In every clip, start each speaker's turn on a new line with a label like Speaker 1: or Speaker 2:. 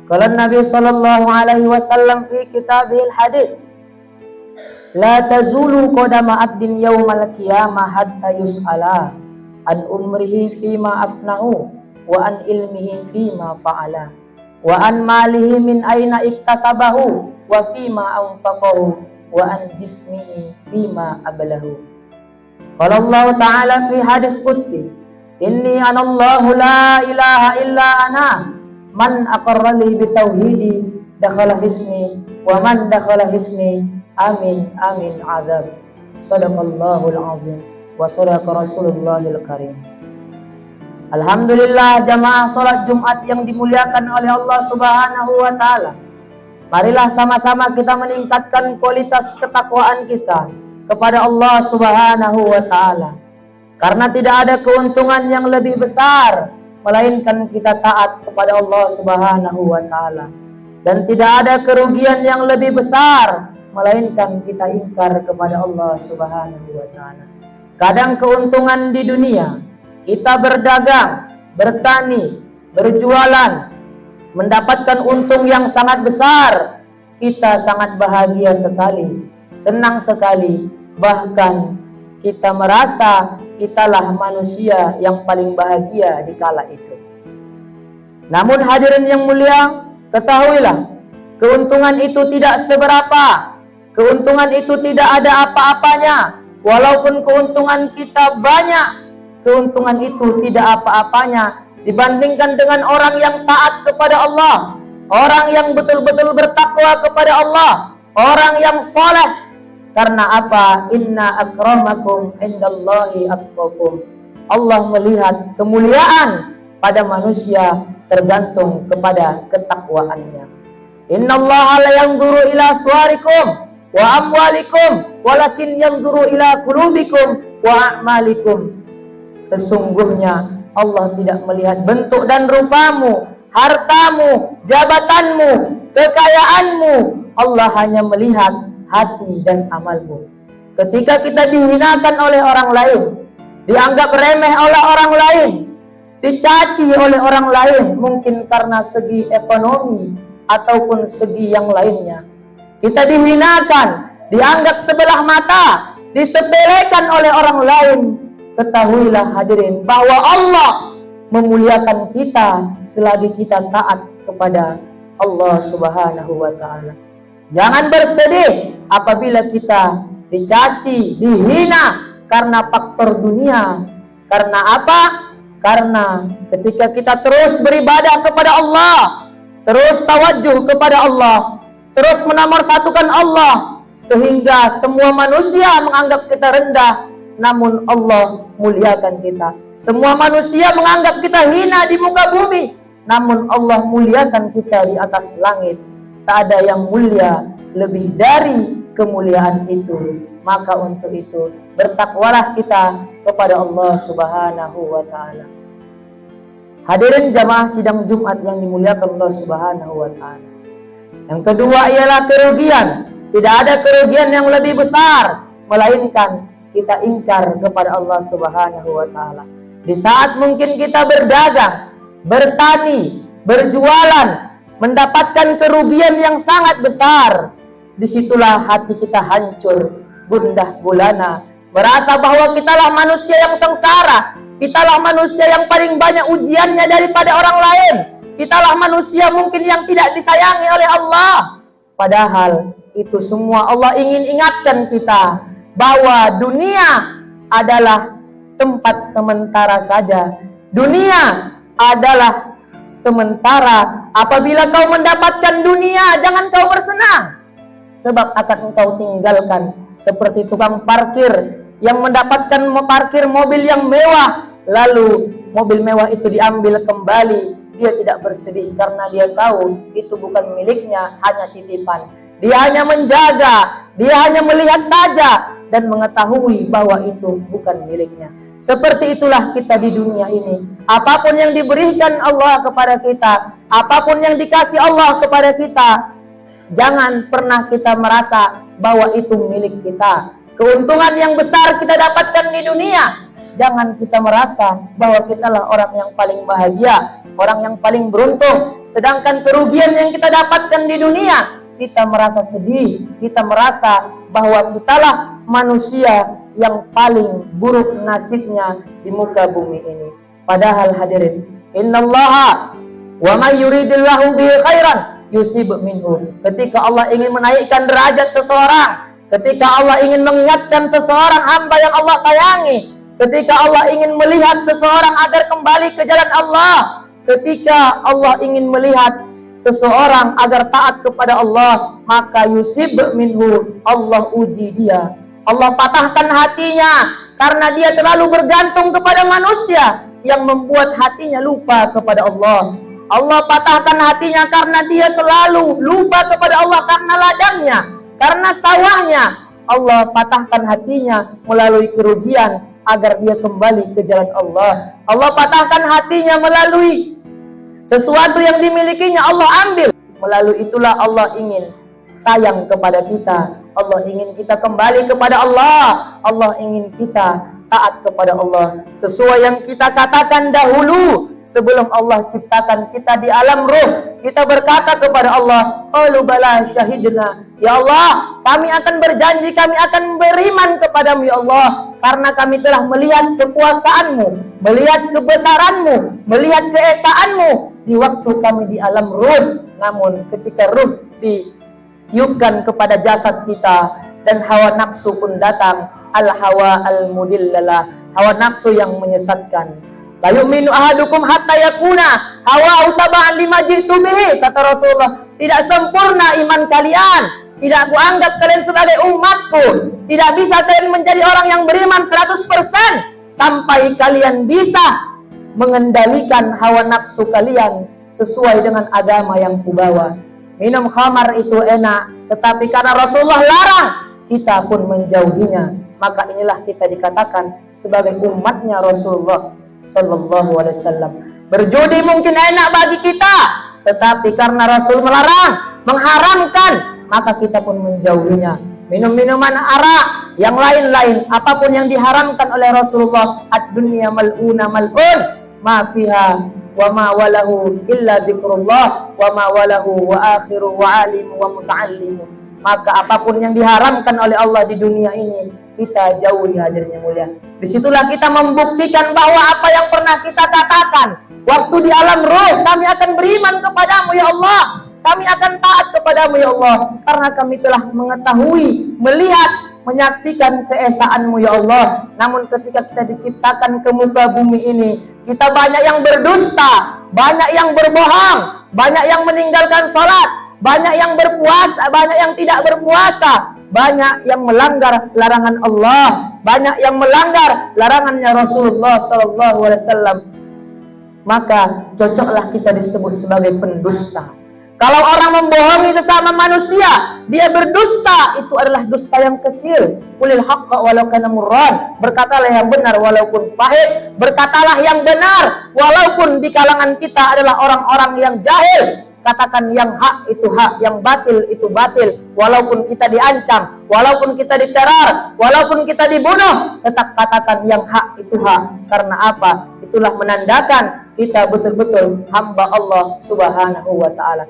Speaker 1: Qala Nabi sallallahu alaihi wasallam fi kitabihil hadis, la tazulu qadama abdin yaumal qiyamah hatta yus'ala an umrihi fima afnahu wa an ilmihi fima fa'ala wa an malihi min aina iktasabahu wa fima anfaqahu wa an jismihi fima ablahu. Qala Allah Ta'ala fi hadis qudsi, inni anallahu la ilaha illa ana, man aqarra li bitauhidi dakhala hisni wa man dakhala hisni amin amin azab. Sadaqallahul azim wa sadaqa Rasulullahil karim. Alhamdulillah, jamaah salat Jumat yang dimuliakan oleh Allah Subhanahu wa taala. Marilah sama-sama kita meningkatkan kualitas ketakwaan kita kepada Allah Subhanahu wa taala. Karena tidak ada keuntungan yang lebih besar melainkan kita taat kepada Allah Subhanahu wa taala. Dan tidak ada kerugian yang lebih besar melainkan kita ingkar kepada Allah Subhanahu wa taala. Kadang keuntungan di dunia, kita berdagang, bertani, berjualan, mendapatkan untung yang sangat besar, kita sangat bahagia sekali, senang sekali, bahkan kita merasa kitalah manusia yang paling bahagia di kala itu. Namun hadirin yang mulia, ketahuilah, keuntungan itu tidak seberapa, keuntungan itu tidak ada apa-apanya. Walaupun keuntungan kita banyak, keuntungan itu tidak apa-apanya dibandingkan dengan orang yang taat kepada Allah, orang yang betul-betul bertakwa kepada Allah, orang yang soleh. Karena apa? Inna akramakum indallahi atqakum. Allah melihat kemuliaan pada manusia tergantung kepada ketakwaannya. Innallaha la yanzuru ila suwarikum wa amwalikum walakin yanzuru ila qulubikum wa a'malikum. Sesungguhnya Allah tidak melihat bentuk dan rupamu, hartamu, jabatanmu, kekayaanmu. Allah hanya melihat hati dan amalmu. Ketika kita dihinakan oleh orang lain, dianggap remeh oleh orang lain, dicaci oleh orang lain, mungkin karena segi ekonomi ataupun segi yang lainnya, kita dihinakan, dianggap sebelah mata, disepelekan oleh orang lain. Ketahuilah hadirin bahwa Allah memuliakan kita selagi kita taat kepada Allah Subhanahu wa taala. Jangan bersedih apabila kita dicaci, dihina karena faktor dunia. Karena apa? Karena ketika kita terus beribadah kepada Allah, terus tawajuh kepada Allah, terus menomorsatukan Allah, sehingga semua manusia menganggap kita rendah, namun Allah muliakan kita. Semua manusia menganggap kita hina di muka bumi, namun Allah muliakan kita di atas langit. Tak ada yang mulia lebih dari kemuliaan itu. Maka untuk itu bertakwalah kita kepada Allah Subhanahu wa taala. Hadirin jamaah sidang Jumat yang dimuliakan Allah Subhanahu wa taala. Yang kedua ialah kerugian. Tidak ada kerugian yang lebih besar melainkan kita ingkar kepada Allah Subhanahu wa taala. Di saat mungkin kita berdagang, bertani, berjualan, mendapatkan kerugian yang sangat besar, disitulah hati kita hancur, gundah gulana, merasa bahwa kitalah manusia yang sengsara, kitalah manusia yang paling banyak ujiannya daripada orang lain, kitalah manusia mungkin yang tidak disayangi oleh Allah. Padahal itu semua Allah ingin ingatkan kita bahwa dunia adalah tempat sementara saja. Dunia adalah sementara. Apabila kau mendapatkan dunia, jangan kau bersenang, sebab akan engkau tinggalkan. Seperti tukang parkir yang mendapatkan parkir mobil yang mewah, lalu mobil mewah itu diambil kembali, dia tidak bersedih karena dia tahu itu bukan miliknya, hanya titipan. Dia hanya menjaga, dia hanya melihat saja dan mengetahui bahwa itu bukan miliknya. Seperti itulah kita di dunia ini. Apapun yang diberikan Allah kepada kita, apapun yang dikasih Allah kepada kita, jangan pernah kita merasa bahwa itu milik kita. Keuntungan yang besar kita dapatkan di dunia, jangan kita merasa bahwa kitalah orang yang paling bahagia. orang yang paling beruntung. Sedangkan kerugian yang kita dapatkan di dunia, kita merasa sedih, kita merasa bahwa kitalah manusia yang paling buruk nasibnya di muka bumi ini. Padahal hadirin, innallaha wa may yuridillahu bihi khairan yusib minhu. Ketika Allah ingin menaikkan derajat seseorang, ketika Allah ingin mengingatkan seseorang hamba yang Allah sayangi, ketika Allah ingin melihat seseorang agar kembali ke jalan Allah, ketika Allah ingin melihat seseorang agar taat kepada Allah, maka yusib minhu, Allah uji dia, Allah patahkan hatinya karena dia terlalu bergantung kepada manusia yang membuat hatinya lupa kepada Allah. Allah patahkan hatinya karena dia selalu lupa kepada Allah karena ladangnya, karena sawahnya. Allah patahkan hatinya melalui kerugian agar dia kembali ke jalan Allah. Allah patahkan hatinya melalui sesuatu yang dimilikinya Allah ambil. Melalui itulah Allah ingin sayang kepada kita. Allah ingin kita kembali kepada Allah. Allah ingin kita taat kepada Allah. Sesuai yang kita katakan dahulu sebelum Allah ciptakan kita di alam ruh, kita berkata kepada Allah, qalu bala syahidna. Ya Allah, kami akan berjanji, kami akan beriman kepadamu ya Allah, karena kami telah melihat kekuasaanmu, melihat kebesaranmu, melihat keesaanmu di waktu kami di alam ruh. Namun ketika ruh ditiupkan kepada jasad kita dan hawa nafsu pun datang, al-hawa al-mudillalah, hawa nafsu yang menyesatkan. La yu'minu ahadukum hatta yakuna hawa taba'an lima jitu bihi, kata Rasulullah. Tidak sempurna iman kalian, tidak aku anggap kalian sebagai umatku, tidak bisa kalian menjadi orang yang beriman 100% sampai kalian bisa mengendalikan hawa nafsu kalian sesuai dengan agama yang kubawa. Minum khamar itu enak, tetapi karena Rasulullah larang, kita pun menjauhinya. Maka inilah kita dikatakan sebagai umatnya Rasulullah Sallallahu Alaihi Wasallam. Berjudi mungkin enak bagi kita, tetapi karena Rasul melarang, mengharamkan, maka kita pun menjauhinya. Minum-minuman arak, yang lain-lain, apapun yang diharamkan oleh Rasulullah, ad-dunya mal'una mal'un, ma fiha wa ma walahu illa dzikrullah wa ma walahu wa akhiru wa alim wa muta'allim. Maka apapun yang diharamkan oleh Allah di dunia ini, kita jauhi hadirnya mulia. Disitulah kita membuktikan bahwa apa yang pernah kita katakan waktu di alam ruh, kami akan beriman kepadamu ya Allah, kami akan taat kepadamu ya Allah, karena kami telah mengetahui, melihat, menyaksikan keesaanmu ya Allah. Namun ketika kita diciptakan ke muka bumi ini, kita banyak yang berdusta, banyak yang berbohong, banyak yang meninggalkan sholat, banyak yang berpuasa, banyak yang tidak berpuasa, banyak yang melanggar larangan Allah, banyak yang melanggar larangannya Rasulullah Sallallahu Alaihi Wasallam. Maka cocoklah kita disebut sebagai pendusta. Kalau orang membohongi sesama manusia, dia berdusta, itu adalah dusta yang kecil. Qulil haqqa walau kana murran, berkatalah yang benar walaupun pahit, berkatalah yang benar walaupun di kalangan kita adalah orang-orang yang jahil. Katakan yang hak itu hak, yang batil itu batil. Walaupun kita diancam, walaupun kita diteror, walaupun kita dibunuh, tetap katakan yang hak itu hak. Karena apa? Itulah menandakan kita betul-betul hamba Allah Subhanahu wa ta'ala.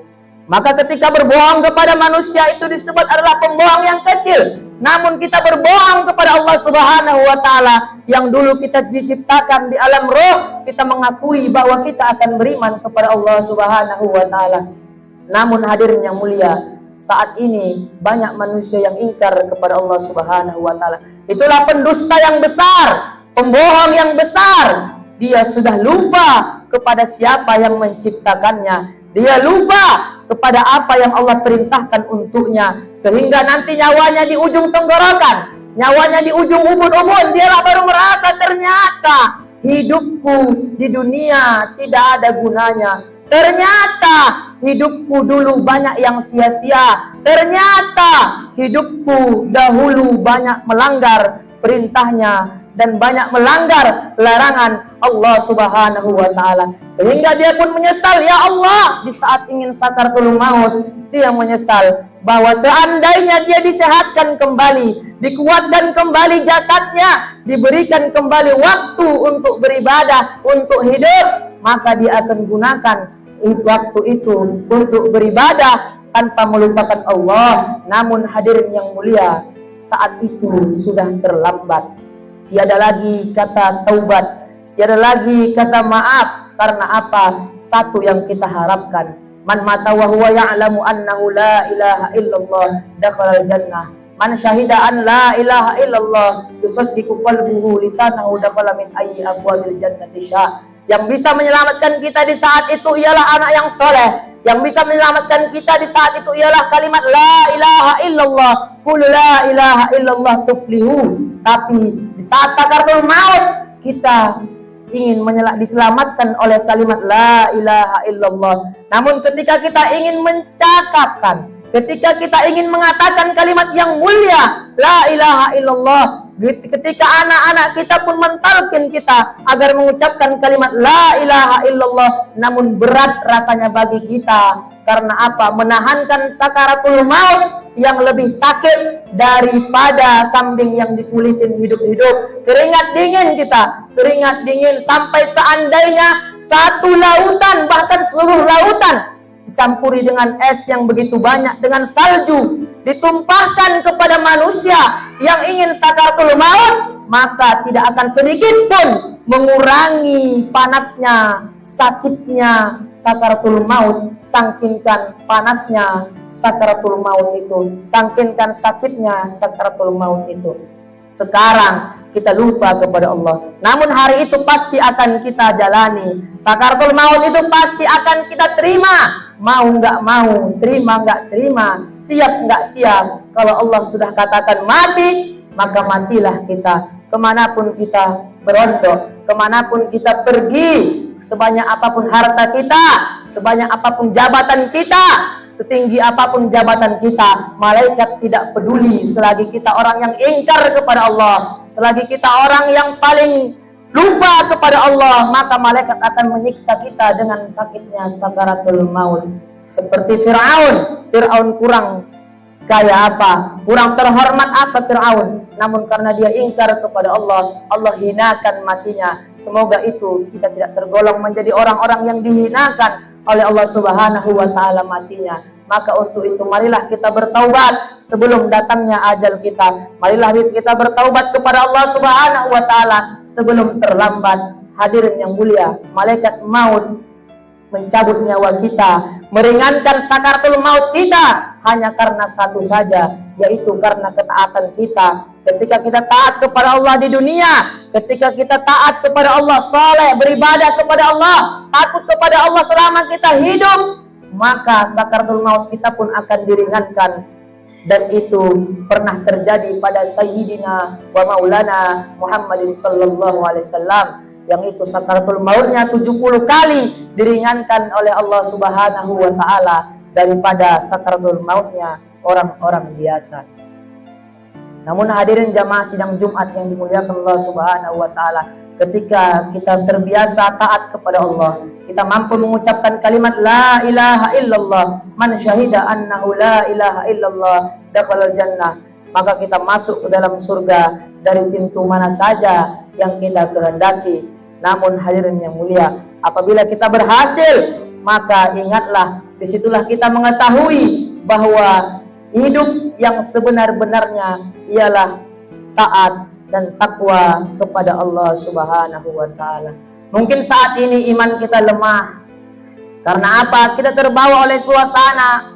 Speaker 1: Maka ketika berbohong kepada manusia itu disebut adalah pembohong yang kecil. Namun kita berbohong kepada Allah Subhanahu wa ta'ala yang dulu kita diciptakan di alam roh, kita mengakui bahwa kita akan beriman kepada Allah Subhanahu wa ta'ala. Namun hadirin yang mulia, saat ini banyak manusia yang ingkar kepada Allah Subhanahu wa ta'ala. Itulah pendusta yang besar, pembohong yang besar. Dia sudah lupa kepada siapa yang menciptakannya. Dia lupa kepada apa yang Allah perintahkan untuknya, sehingga nanti nyawanya di ujung tenggorokan, nyawanya di ujung ubun-ubun, dia baru merasa ternyata hidupku di dunia tidak ada gunanya. Ternyata hidupku dulu banyak yang sia-sia. Ternyata hidupku dahulu banyak melanggar perintahnya dan banyak melanggar larangan Allah Subhanahu wa ta'ala. Sehingga dia pun menyesal, ya Allah, di saat ingin sakaratul maut, dia menyesal bahwa seandainya dia disehatkan kembali, dikuatkan kembali jasadnya, diberikan kembali waktu untuk beribadah, untuk hidup, maka dia akan gunakan waktu itu untuk beribadah tanpa melupakan Allah. Namun hadirin yang mulia, saat itu sudah terlambat. Tiada lagi kata taubat, tiada lagi kata maaf. Karena apa? Satu yang kita harapkan, man mata wa huwa ya'lamu annahu la ilaha illallah dakhala al-jannah. Man syahida an la ilaha illallah yusaddiqu qalbuhu lisanahu dakhala min ayyi abwabil jannati sya'. Yang bisa menyelamatkan kita di saat itu ialah anak yang soleh. Yang bisa menyelamatkan kita di saat itu ialah kalimat la ilaha illallah. Qul la ilaha illallah tuflihu. Tapi di saat sakaratul maut kita ingin diselamatkan oleh kalimat la ilaha illallah. Namun ketika kita ingin mencakapkan, ketika kita ingin mengatakan kalimat yang mulia la ilaha illallah, ketika anak-anak kita pun mentalkin kita agar mengucapkan kalimat la ilaha illallah, namun berat rasanya bagi kita. Karena apa? Menahankan sakaratul maut yang lebih sakit daripada kambing yang dikulitin hidup-hidup. Keringat dingin kita, keringat dingin sampai seandainya satu lautan, bahkan seluruh lautan dicampuri dengan es yang begitu banyak, dengan salju ditumpahkan kepada manusia yang ingin sakaratul maut, maka tidak akan sedikit pun mengurangi panasnya, sakitnya sakaratul maut. Sangkinkan panasnya sakaratul maut itu, sangkinkan sakitnya sakaratul maut itu. Sekarang kita lupa kepada Allah, namun hari itu pasti akan kita jalani. Sakaratul maut itu pasti akan kita terima, mau nggak mau, terima nggak terima, siap nggak siap. Kalau Allah sudah katakan mati, maka matilah kita. Kemanapun kita berondok, kemanapun kita pergi, sebanyak apapun harta kita, sebanyak apapun jabatan kita, setinggi apapun jabatan kita, malaikat tidak peduli selagi kita orang yang ingkar kepada Allah, selagi kita orang yang paling lupa kepada Allah, maka malaikat akan menyiksa kita dengan sakitnya sakaratul maut. Seperti Fir'aun kurang kaya apa, kurang terhormat apa Fir'aun, namun karena dia ingkar kepada Allah, Allah hinakan matinya. Semoga itu kita tidak tergolong menjadi orang-orang yang dihinakan oleh Allah Subhanahu wa ta'ala matinya. Maka untuk itu marilah kita bertaubat sebelum datangnya ajal kita. Marilah kita bertaubat kepada Allah Subhanahu wa ta'ala sebelum terlambat. Hadirin yang mulia, malaikat maut mencabut nyawa kita, meringankan sakaratul maut kita hanya karena satu saja, yaitu karena ketaatan kita. Ketika kita taat kepada Allah di dunia, ketika kita taat kepada Allah, saleh, beribadah kepada Allah, takut kepada Allah selama kita hidup, maka sakaratul maut kita pun akan diringankan. Dan itu pernah terjadi pada Sayyidina wa Maulana Muhammadin sallallahu alaihi wasallam, yang itu sakaratul mautnya 70 kali diringankan oleh Allah Subhanahu wa ta'ala daripada sakaratul mautnya orang-orang biasa. Namun hadirin jamaah sidang Jumat yang dimuliakan Allah Subhanahu wa ta'ala, ketika kita terbiasa taat kepada Allah, kita mampu mengucapkan kalimat la ilaha illallah, man syahida annahu la ilaha illallah dakhalal jannah, maka kita masuk ke dalam surga dari pintu mana saja yang kita kehendaki. Namun hadirin yang mulia, apabila kita berhasil, maka ingatlah, disitulah kita mengetahui bahwa hidup yang sebenar-benarnya ialah taat dan takwa kepada Allah Subhanahu wa ta'ala. Mungkin saat ini iman kita lemah. Karena apa? Kita terbawa oleh suasana.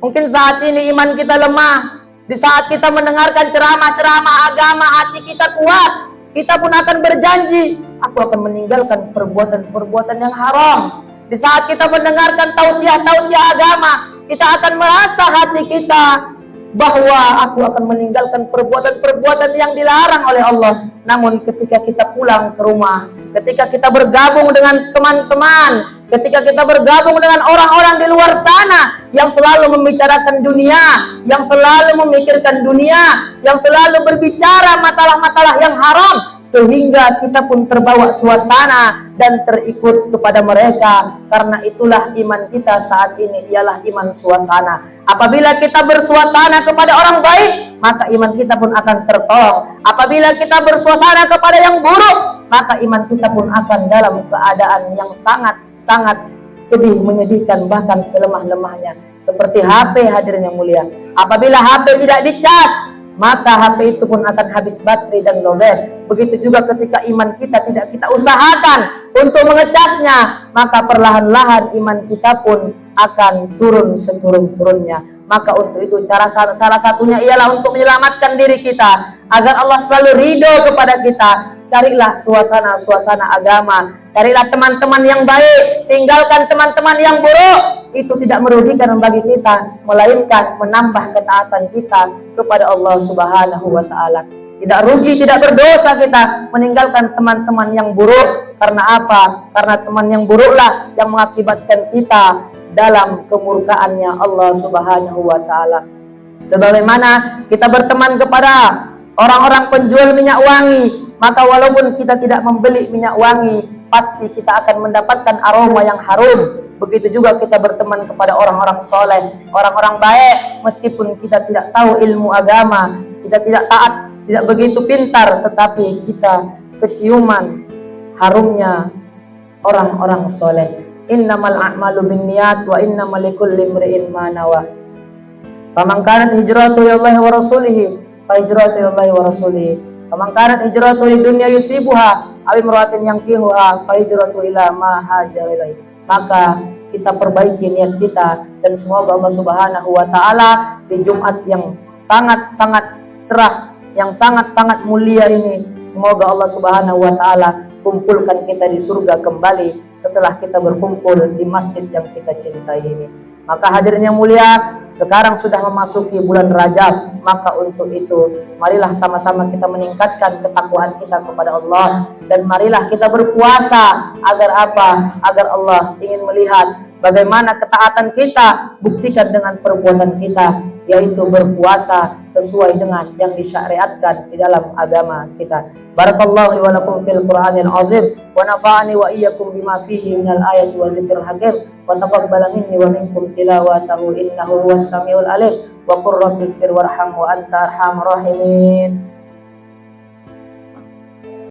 Speaker 1: Mungkin saat ini iman kita lemah. Di saat kita mendengarkan ceramah-ceramah agama, hati kita kuat. Kita pun akan berjanji, aku akan meninggalkan perbuatan-perbuatan yang haram. Di saat kita mendengarkan tausiah-tausiah agama, kita akan merasa hati kita bahwa aku akan meninggalkan perbuatan-perbuatan yang dilarang oleh Allah. Namun ketika kita pulang ke rumah, ketika kita bergabung dengan teman-teman, ketika kita bergabung dengan orang-orang di luar sana yang selalu membicarakan dunia, yang selalu memikirkan dunia, yang selalu berbicara masalah-masalah yang haram, sehingga kita pun terbawa suasana dan terikut kepada mereka. Karena itulah iman kita saat ini ialah iman suasana. Apabila kita bersuasana kepada orang baik, maka iman kita pun akan tertolong. Apabila kita bersuasana kepada yang buruk, maka iman kita pun akan dalam keadaan yang sangat-sangat sedih, menyedihkan, bahkan selemah-lemahnya. Seperti HP, hadirin yang mulia. Apabila HP tidak dicas, maka HP itu pun akan habis baterai dan lowbat. Begitu juga ketika iman kita tidak kita usahakan untuk mengecasnya, maka perlahan-lahan iman kita pun akan turun seturun-turunnya. Maka untuk itu salah satunya ialah untuk menyelamatkan diri kita agar Allah selalu ridho kepada kita. Carilah suasana-suasana agama, carilah teman-teman yang baik, tinggalkan teman-teman yang buruk. Itu tidak merugikan bagi kita, melainkan menambah ketaatan kita kepada Allah Subhanahu wa taala. Tidak rugi, tidak berdosa kita meninggalkan teman-teman yang buruk. Karena apa? Karena teman yang buruklah yang mengakibatkan kita dalam kemurkaannya Allah Subhanahu wa taala. Sebagaimana kita berteman kepada orang-orang penjual minyak wangi, maka walaupun kita tidak membeli minyak wangi, pasti kita akan mendapatkan aroma yang harum. Begitu juga kita berteman kepada orang-orang soleh, orang-orang baik, meskipun kita tidak tahu ilmu agama, kita tidak taat, tidak begitu pintar, tetapi kita keciuman harumnya orang-orang soleh. Innamal a'malu binniyat wa innamal likulli imri'in ma nawa. Faman kanat hijratuhu ilallahi wa rasulihi fa hijratuhu ilallahi wa rasulihi. Faman kanat hijratuhu lidunya yusibuha aw imra'atin yankihuha fa hijratuhu ila ma hajara ilaihi. Maka kita perbaiki niat kita, dan semoga Allah Subhanahu wa taala di Jumat yang sangat-sangat cerah, yang sangat-sangat mulia ini, semoga Allah Subhanahu wa taala kumpulkan kita di surga kembali setelah kita berkumpul di masjid yang kita cintai ini. Maka hadirin yang mulia, sekarang sudah memasuki bulan Rajab, maka untuk itu marilah sama-sama kita meningkatkan ketakwaan kita kepada Allah, dan marilah kita berpuasa. Agar apa? Agar Allah ingin melihat bagaimana ketaatan kita, buktikan dengan perbuatan kita, yaitu berpuasa sesuai dengan yang disyariatkan di dalam agama kita. Barakallahu li wa lakum fil Qur'anil azim wa nafa'ani wa iyyakum bima fihi minal ayati wa dzikril hakim wa taqabbal minni wa minkum tilawatahu innahu huwas samiul alim wa qur rabbighfir warham wa anta arhamur rahimin.